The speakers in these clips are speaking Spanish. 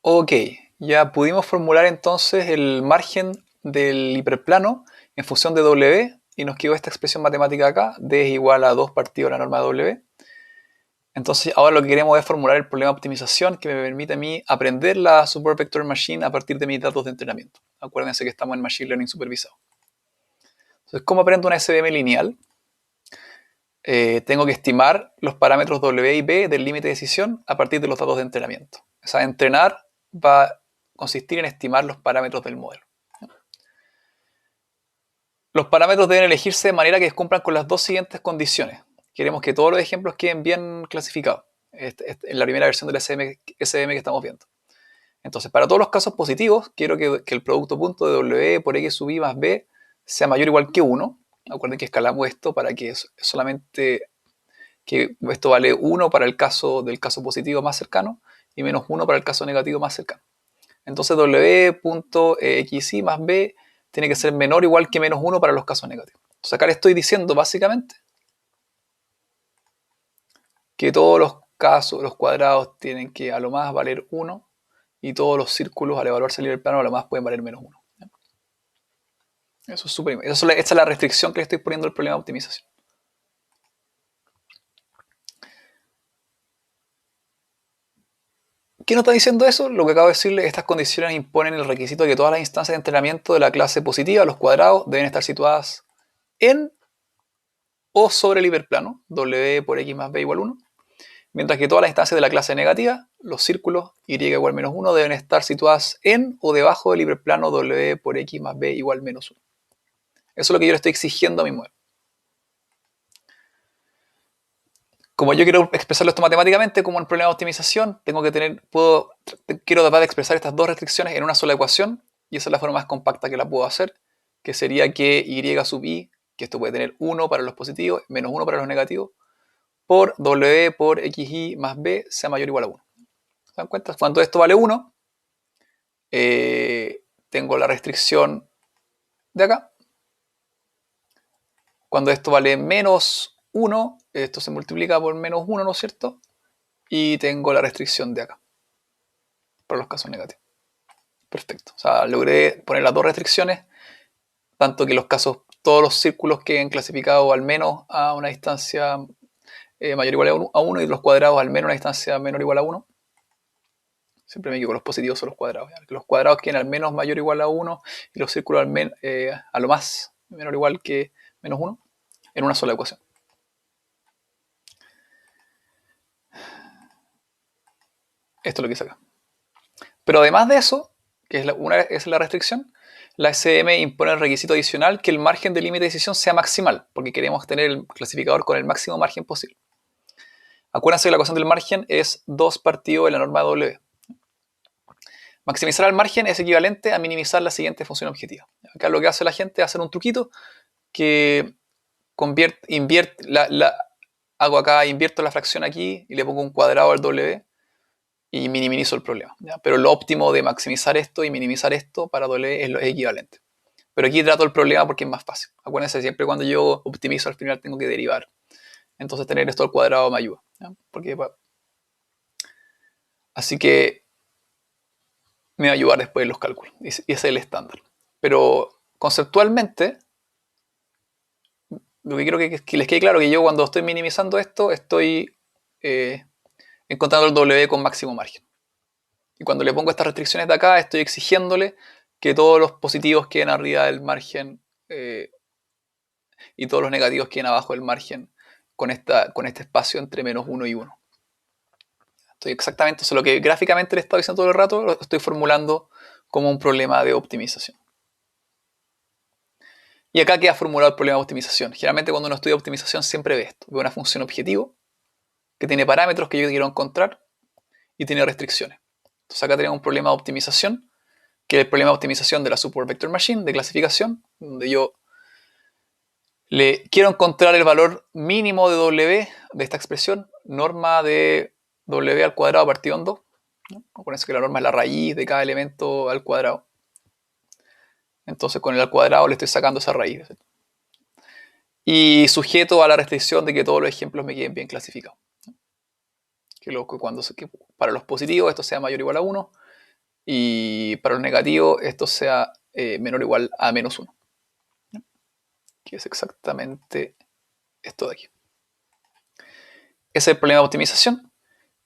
Ok, ya pudimos formular entonces el margen del hiperplano en función de W y nos quedó esta expresión matemática acá, D es igual a 2 partido la norma de W. Entonces ahora lo que queremos es formular el problema de optimización que me permite a mí aprender la Support Vector Machine a partir de mis datos de entrenamiento. Acuérdense que estamos en Machine Learning supervisado. Entonces, ¿cómo aprendo una SVM lineal? Tengo que estimar los parámetros W y B del límite de decisión a partir de los datos de entrenamiento. O sea, entrenar va a consistir en estimar los parámetros del modelo. Los parámetros deben elegirse de manera que cumplan con las dos siguientes condiciones. Queremos que todos los ejemplos queden bien clasificados. En la primera versión del SVM que estamos viendo. Entonces, para todos los casos positivos, quiero que el producto punto de W por X sub I más B sea mayor o igual que 1. Acuerden que escalamos esto para que solamente que esto vale 1 para el caso del caso positivo más cercano y menos 1 para el caso negativo más cercano. Entonces W.xi más B tiene que ser menor o igual que menos 1 para los casos negativos. Entonces acá le estoy diciendo básicamente que todos los casos, los cuadrados tienen que a lo más valer 1 y todos los círculos al evaluarse el nivel plano a lo más pueden valer menos 1. Eso es súper importante. Esta es la restricción que le estoy poniendo al problema de optimización. ¿Qué nos está diciendo eso? Lo que acabo de decirle, estas condiciones imponen el requisito de que todas las instancias de entrenamiento de la clase positiva, los cuadrados, deben estar situadas en o sobre el hiperplano, W por X más B igual 1, mientras que todas las instancias de la clase negativa, los círculos Y igual menos 1, deben estar situadas en o debajo del hiperplano W por X más B igual menos 1. Eso es lo que yo le estoy exigiendo a mi modelo. Como yo quiero expresarlo esto matemáticamente como un problema de optimización, quiero tratar de expresar estas dos restricciones en una sola ecuación, y esa es la forma más compacta que la puedo hacer, que sería que Y sub I, que esto puede tener 1 para los positivos, menos 1 para los negativos, por W por XY más B sea mayor o igual a 1. ¿Se dan cuenta? Cuando esto vale 1, tengo la restricción de acá. Cuando esto vale menos 1, esto se multiplica por menos 1, ¿no es cierto? Y tengo la restricción de acá, para los casos negativos. Perfecto. O sea, logré poner las dos restricciones, tanto que los casos, todos los círculos queden clasificados al menos a una distancia mayor o igual a 1 y los cuadrados al menos a una distancia menor o igual a 1. Siempre me equivoco, los positivos son los cuadrados. ¿Ya? Que los cuadrados queden al menos mayor o igual a 1 y los círculos a lo más menor o igual que menos 1 en una sola ecuación. Esto es lo que hice acá. Pero además de eso, que es la restricción, la SM impone el requisito adicional que el margen de límite de decisión sea maximal, porque queremos tener el clasificador con el máximo margen posible. Acuérdense que la ecuación del margen es 2 partido de la norma W. Maximizar el margen es equivalente a minimizar la siguiente función objetiva. Acá lo que hace la gente es hacer un truquito que hago acá, invierto la fracción aquí y le pongo un cuadrado al W y minimizo el problema. ¿ya? Pero lo óptimo de maximizar esto y minimizar esto para W es equivalente. Pero aquí trato el problema porque es más fácil. Acuérdense, siempre cuando yo optimizo al final tengo que derivar. Entonces tener esto al cuadrado me ayuda. Así que me va a ayudar después en los cálculos. Y ese es el estándar. Pero conceptualmente, lo que quiero que les quede claro es que yo cuando estoy minimizando esto, estoy encontrando el W con máximo margen. Y cuando le pongo estas restricciones de acá, estoy exigiéndole que todos los positivos queden arriba del margen y todos los negativos queden abajo del margen con este espacio entre menos 1 y 1. Estoy exactamente, eso es lo que gráficamente le estaba diciendo todo el rato, lo estoy formulando como un problema de optimización. Y acá queda formulado el problema de optimización. Generalmente cuando uno estudia optimización siempre ve esto. Ve una función objetivo que tiene parámetros que yo quiero encontrar y tiene restricciones. Entonces acá tenemos un problema de optimización, que es el problema de optimización de la Support Vector Machine, de clasificación, donde yo le quiero encontrar el valor mínimo de W de esta expresión, norma de W al cuadrado partido en 2. ¿no? Acuérdense que la norma es la raíz de cada elemento al cuadrado. Entonces con el al cuadrado le estoy sacando esa raíz. ¿sí? Y sujeto a la restricción de que todos los ejemplos me queden bien clasificados. Que para los positivos esto sea mayor o igual a 1 y para los negativos esto sea menor o igual a -1, que es exactamente esto de aquí. Ese es el problema de optimización.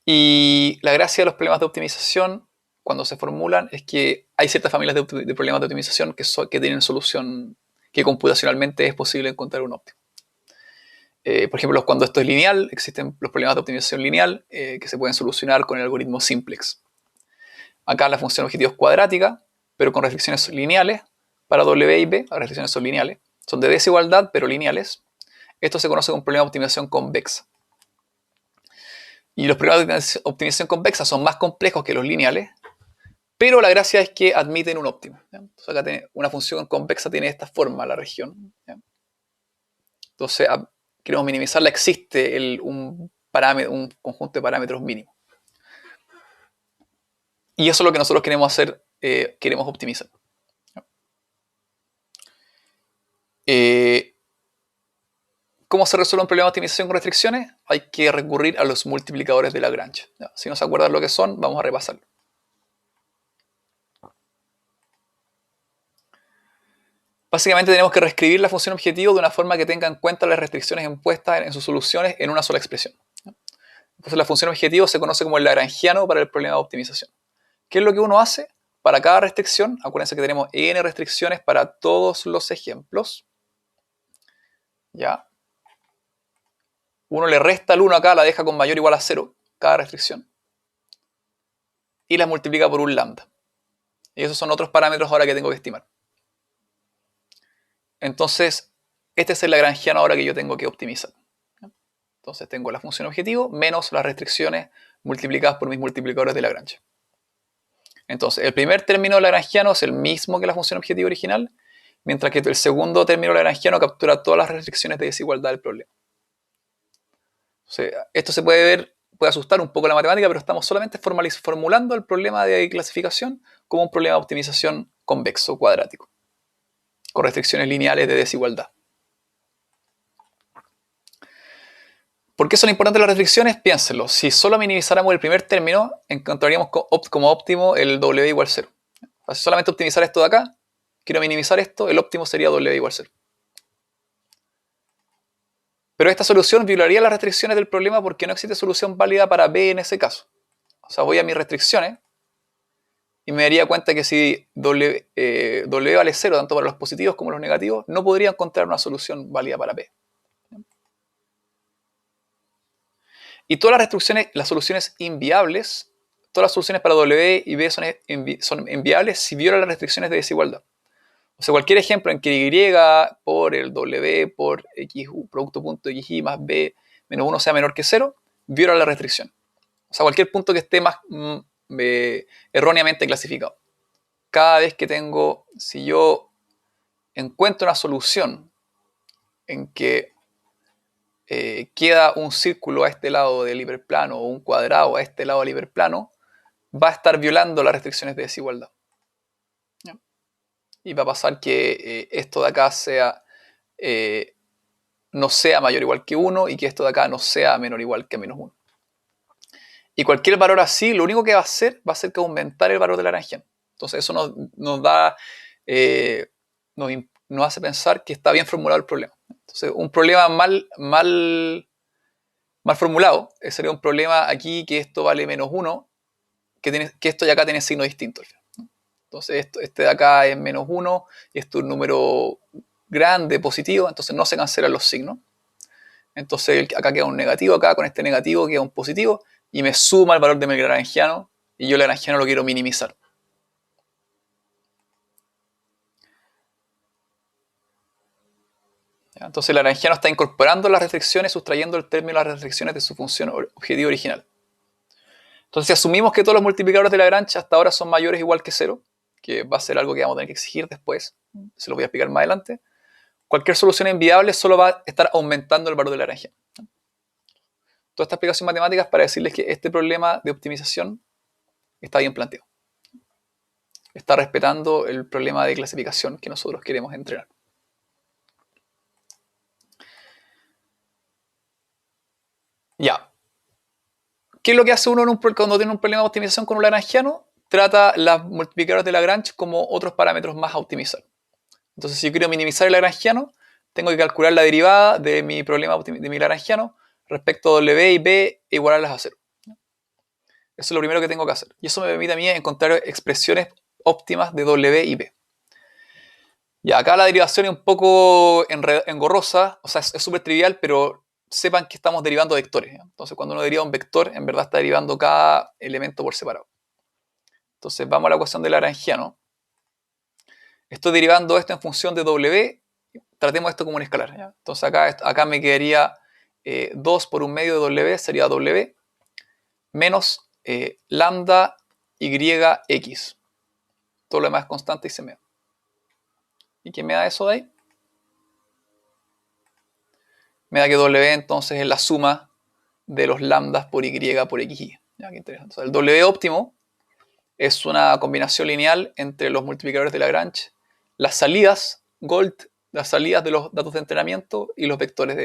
Y la gracia de los problemas de optimización, cuando se formulan, es que hay ciertas familias de problemas de optimización que tienen solución, que computacionalmente es posible encontrar un óptimo. Por ejemplo, cuando esto es lineal, existen los problemas de optimización lineal que se pueden solucionar con el algoritmo simplex. Acá la función objetivo es cuadrática, pero con restricciones lineales. Para W y B, las restricciones son lineales. Son de desigualdad, pero lineales. Esto se conoce como problema de optimización convexa. Y los problemas de optimización convexa son más complejos que los lineales, pero la gracia es que admiten un óptimo. ¿Ya? Entonces acá una función convexa tiene esta forma, la región. ¿Ya? Entonces queremos minimizarla, existe un conjunto de parámetros mínimos. Y eso es lo que nosotros queremos hacer, queremos optimizar. ¿Cómo se resuelve un problema de optimización con restricciones? Hay que recurrir a los multiplicadores de Lagrange. ¿Ya? Si no se acuerdan lo que son, vamos a repasarlo. Básicamente tenemos que reescribir la función objetivo de una forma que tenga en cuenta las restricciones impuestas en sus soluciones en una sola expresión. Entonces la función objetivo se conoce como el lagrangiano para el problema de optimización. ¿Qué es lo que uno hace? Para cada restricción, acuérdense que tenemos n restricciones para todos los ejemplos. ¿Ya? Uno le resta el 1 acá, la deja con mayor o igual a 0, cada restricción. Y las multiplica por un lambda. Y esos son otros parámetros ahora que tengo que estimar. Entonces, este es el lagrangiano ahora que yo tengo que optimizar. Entonces tengo la función objetivo menos las restricciones multiplicadas por mis multiplicadores de Lagrange. Entonces, el primer término lagrangiano es el mismo que la función objetivo original, mientras que el segundo término lagrangiano captura todas las restricciones de desigualdad del problema. Entonces, esto se puede ver, puede asustar un poco la matemática, pero estamos solamente formulando el problema de clasificación como un problema de optimización convexo cuadrático, con restricciones lineales de desigualdad. ¿Por qué son importantes las restricciones? Piénsenlo. Si solo minimizáramos el primer término, encontraríamos como óptimo el W igual 0. Si solamente optimizar esto de acá, quiero minimizar esto, el óptimo sería W igual 0. Pero esta solución violaría las restricciones del problema porque no existe solución válida para B en ese caso. O sea, voy a mis restricciones y me daría cuenta que si W vale 0, tanto para los positivos como los negativos, no podría encontrar una solución válida para B. Y todas las restricciones, las soluciones inviables, todas las soluciones para W y B son inviables si violan las restricciones de desigualdad. O sea, cualquier ejemplo en que Y por el W por X, producto punto XY más B menos 1 sea menor que 0, viola la restricción. O sea, cualquier punto que esté más erróneamente clasificado. Cada vez que si yo encuentro una solución en que queda un círculo a este lado del hiperplano o un cuadrado a este lado del hiperplano, va a estar violando las restricciones de desigualdad. ¿Ya? Y va a pasar que esto de acá no sea mayor o igual que 1 y que esto de acá no sea menor o igual que menos 1. Y cualquier valor así, lo único que va a hacer que aumentar el valor de Lagrangiano. Entonces eso nos hace pensar que está bien formulado el problema. Entonces un problema mal formulado sería un problema aquí que esto vale menos 1, que esto de acá tiene signo distinto. Entonces este de acá es menos 1 y esto es un número grande, positivo, entonces no se cancelan los signos. Entonces acá queda un negativo, acá con este negativo queda un positivo y me suma el valor de mi lagrangiano y yo el lagrangiano lo quiero minimizar. Entonces el lagrangiano está incorporando las restricciones, sustrayendo el término de las restricciones de su función objetivo original. Entonces si asumimos que todos los multiplicadores de Lagrange hasta ahora son mayores o igual que 0, que va a ser algo que vamos a tener que exigir después, se lo voy a explicar más adelante, cualquier solución inviable solo va a estar aumentando el valor de Lagrangiano. Toda esta explicación matemática es para decirles que este problema de optimización está bien planteado. Está respetando el problema de clasificación que nosotros queremos entrenar. Ya. ¿Qué es lo que hace uno cuando tiene un problema de optimización con un lagrangiano? trata los multiplicadores de Lagrange como otros parámetros más a optimizar. Entonces, si yo quiero minimizar el lagrangiano, tengo que calcular la derivada de mi problema de mi lagrangiano respecto a W y B e igualarlas a 0. Eso es lo primero que tengo que hacer. Y eso me permite a mí encontrar expresiones óptimas de W y B. Y acá la derivación es un poco engorrosa, o sea, es súper trivial, pero sepan que estamos derivando vectores. ¿Ya? Entonces, cuando uno deriva un vector, en verdad está derivando cada elemento por separado. Entonces, vamos a la ecuación del lagrangiano. Estoy derivando esto en función de W. Tratemos esto como un escalar. ¿Ya? Entonces, acá me quedaría 2 por un medio de W, sería W, menos lambda yx. Todo lo demás es constante y se me da. ¿Y qué me da eso de ahí? Me da que W entonces es la suma de los lambdas por y por xy. Ya, qué interesante. O sea, el W óptimo es una combinación lineal entre los multiplicadores de Lagrange, las salidas las salidas de los datos de entrenamiento y los vectores.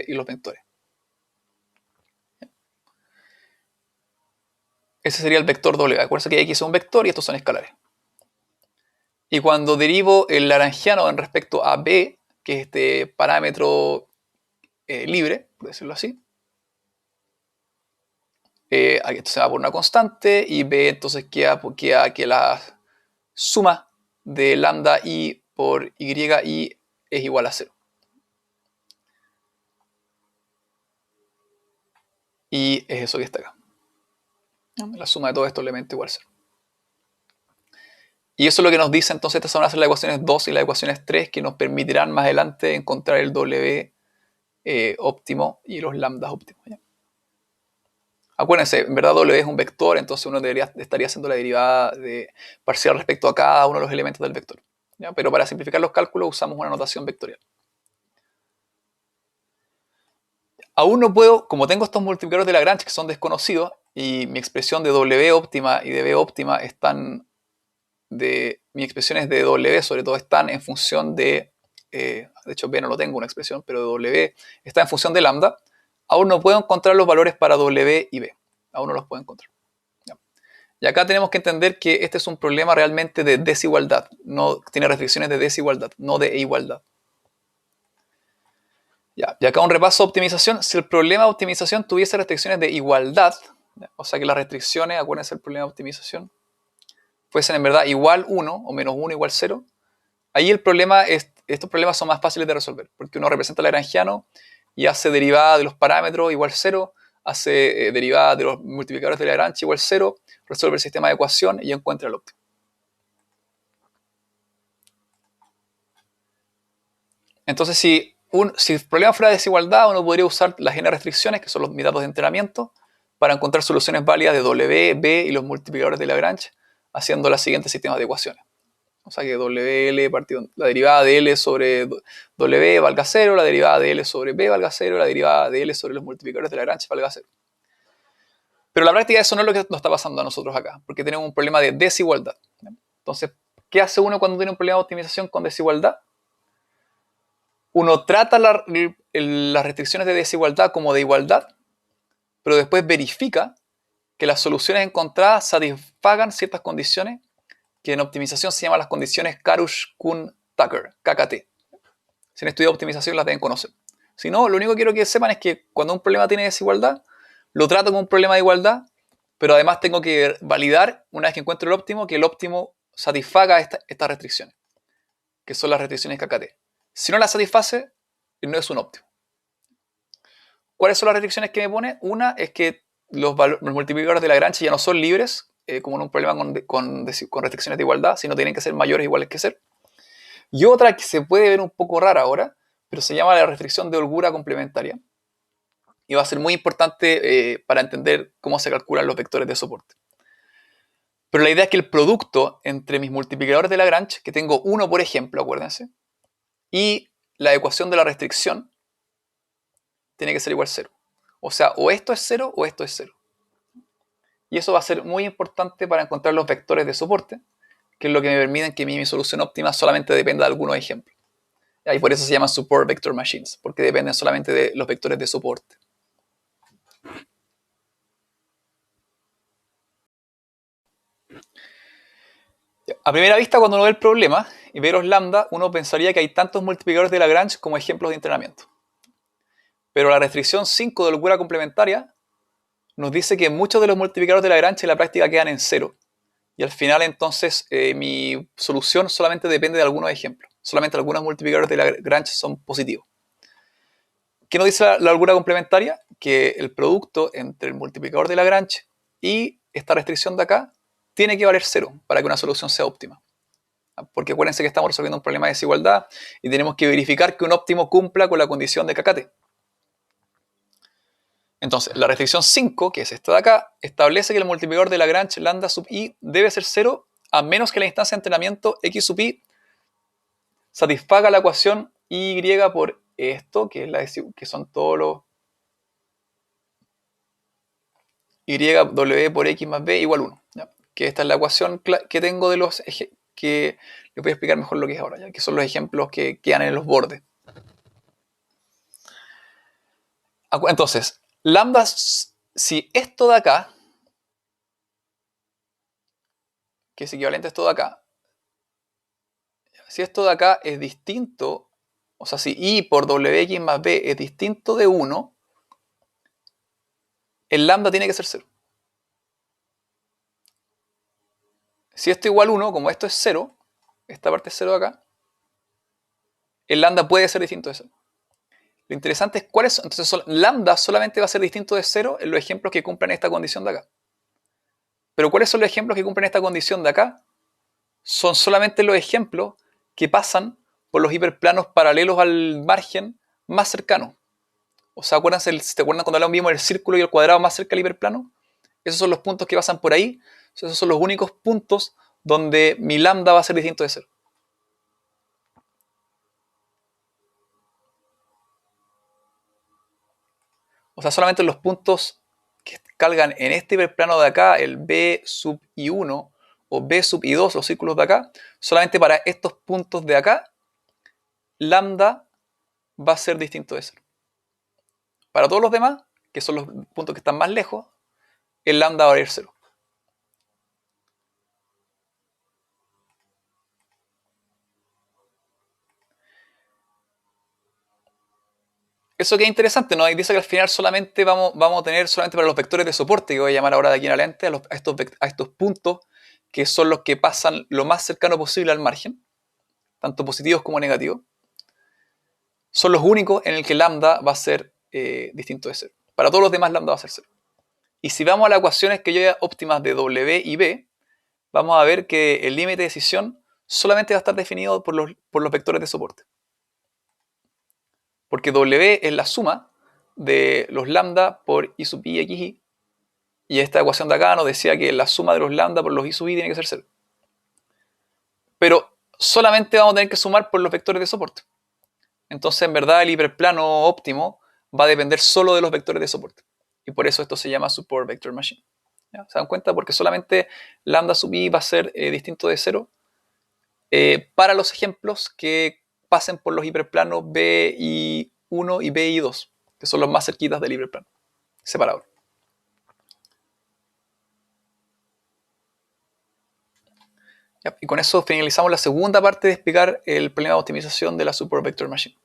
Ese sería el vector W. Acuérdense que X es un vector y estos son escalares. Y cuando derivo el lagrangiano en respecto a B, que es este parámetro libre, por decirlo así, aquí esto se va por una constante y B entonces queda que la suma de lambda y por y es igual a 0. Y es eso que está acá. La suma de todos estos elementos igual a 0. Y eso es lo que nos dice entonces, estas van a ser las ecuaciones 2 y las ecuaciones 3 que nos permitirán más adelante encontrar el W óptimo y los lambdas óptimos. ¿Ya? Acuérdense, en verdad W es un vector, entonces uno estaría haciendo la derivada parcial respecto a cada uno de los elementos del vector. ¿Ya? Pero para simplificar los cálculos usamos una notación vectorial. Aún no puedo, como tengo estos multiplicadores de Lagrange que son desconocidos y mi expresión de W óptima y de B óptima mis expresiones de W sobre todo están en función de hecho B no lo tengo una expresión, pero W está en función de lambda. Aún no puedo encontrar los valores para W y B. Aún no los puedo encontrar. ¿Ya? Y acá tenemos que entender que este es un problema realmente de desigualdad. No tiene restricciones de desigualdad, no de igualdad. ¿Ya? Y acá un repaso de optimización. Si el problema de optimización tuviese restricciones de igualdad, ¿ya? O sea que las restricciones, acuérdense del problema de optimización, fuesen en verdad igual 1 o menos 1 igual 0, ahí estos problemas son más fáciles de resolver, porque uno representa el lagrangiano y hace derivada de los parámetros igual 0, hace derivada de los multiplicadores de Lagrange igual 0, resuelve el sistema de ecuación y encuentra el óptimo. Entonces, si el problema fuera de desigualdad, uno podría usar las n restricciones, que son mis datos de entrenamiento, para encontrar soluciones válidas de W, B y los multiplicadores de Lagrange, haciendo los siguientes sistemas de ecuaciones. O sea que WL partido, la derivada de L sobre W valga 0, la derivada de L sobre B valga 0, la derivada de L sobre los multiplicadores de Lagrange valga 0. Pero la práctica eso no es lo que nos está pasando a nosotros acá, porque tenemos un problema de desigualdad. Entonces, ¿qué hace uno cuando tiene un problema de optimización con desigualdad? Uno trata las restricciones de desigualdad como de igualdad, pero después verifica que las soluciones encontradas satisfagan ciertas condiciones que en optimización se llaman las condiciones Karush-Kuhn-Tucker, KKT. Si han estudiado optimización las deben conocer. Si no, lo único que quiero que sepan es que cuando un problema tiene desigualdad, lo trato como un problema de igualdad, pero además tengo que validar, una vez que encuentro el óptimo, que el óptimo satisfaga estas restricciones, que son las restricciones KKT. Si no las satisface, no es un óptimo. ¿Cuáles son las restricciones que me pone? Una es que los multiplicadores de Lagrange ya no son libres, como en un problema con restricciones de igualdad, sino tienen que ser mayores o iguales que 0. Y otra que se puede ver un poco rara ahora, pero se llama la restricción de holgura complementaria. Y va a ser muy importante para entender cómo se calculan los vectores de soporte. Pero la idea es que el producto entre mis multiplicadores de Lagrange, que tengo uno por ejemplo, acuérdense, y la ecuación de la restricción, tiene que ser igual a 0. O sea, o esto es 0 o esto es 0. Y eso va a ser muy importante para encontrar los vectores de soporte, que es lo que me permite que mi solución óptima solamente dependa de algunos ejemplos. Y por eso se llaman Support Vector Machines, porque dependen solamente de los vectores de soporte. A primera vista, cuando uno ve el problema y ve los lambda, uno pensaría que hay tantos multiplicadores de Lagrange como ejemplos de entrenamiento. Pero la restricción 5 de locura complementaria nos dice que muchos de los multiplicadores de Lagrange en la práctica quedan en cero. Y al final, entonces, mi solución solamente depende de algunos ejemplos. Solamente algunos multiplicadores de Lagrange son positivos. ¿Qué nos dice la locura complementaria? Que el producto entre el multiplicador de Lagrange y esta restricción de acá tiene que valer cero para que una solución sea óptima. Porque acuérdense que estamos resolviendo un problema de desigualdad y tenemos que verificar que un óptimo cumpla con la condición de Cacate. Entonces, la restricción 5, que es esta de acá, establece que el multiplicador de Lagrange lambda sub i debe ser 0 a menos que la instancia de entrenamiento x sub i satisfaga la ecuación y por esto, que son todos los y w por x más b igual 1. ¿Ya? Que esta es la ecuación que tengo de los que les voy a explicar mejor lo que es ahora, ¿ya? Que son los ejemplos que quedan en los bordes. Entonces, lambda, si esto de acá, que es equivalente a esto de acá, si esto de acá es distinto, o sea, si i por wx más b es distinto de 1, el lambda tiene que ser 0. Si esto igual 1, como esto es 0, esta parte es 0 de acá, el lambda puede ser distinto de 0. Lo interesante es cuáles son. Entonces, lambda solamente va a ser distinto de 0 en los ejemplos que cumplan esta condición de acá. Pero ¿cuáles son los ejemplos que cumplen esta condición de acá? Son solamente los ejemplos que pasan por los hiperplanos paralelos al margen más cercano. O sea, ¿te acuerdan cuando vimos el círculo y el cuadrado más cerca del hiperplano? Esos son los puntos que pasan por ahí. Esos son los únicos puntos donde mi lambda va a ser distinto de 0. O sea, solamente los puntos que calgan en este hiperplano de acá, el b sub i1 o b sub i2, los círculos de acá, solamente para estos puntos de acá, lambda va a ser distinto de 0. Para todos los demás, que son los puntos que están más lejos, el lambda va a valer 0. Eso que es interesante, ¿no? Y dice que al final solamente vamos a tener solamente para los vectores de soporte, que voy a llamar ahora de aquí en adelante, a estos puntos que son los que pasan lo más cercano posible al margen, tanto positivos como negativos, son los únicos en el que lambda va a ser distinto de 0. Para todos los demás lambda va a ser 0. Y si vamos a las ecuaciones que yo ya óptimas de w y b, vamos a ver que el límite de decisión solamente va a estar definido por los vectores de soporte. Porque w es la suma de los lambda por i sub i xi. Y esta ecuación de acá nos decía que la suma de los lambda por los i sub i tiene que ser 0. Pero solamente vamos a tener que sumar por los vectores de soporte. Entonces, en verdad, el hiperplano óptimo va a depender solo de los vectores de soporte. Y por eso esto se llama Support Vector Machine. ¿Ya? ¿Se dan cuenta? Porque solamente lambda sub i va a ser distinto de 0 para los ejemplos que pasen por los hiperplanos BI1 y BI2, que son los más cerquitas del hiperplano separador. ¿Ya? Y con eso finalizamos la segunda parte de explicar el problema de optimización de la Support Vector Machine.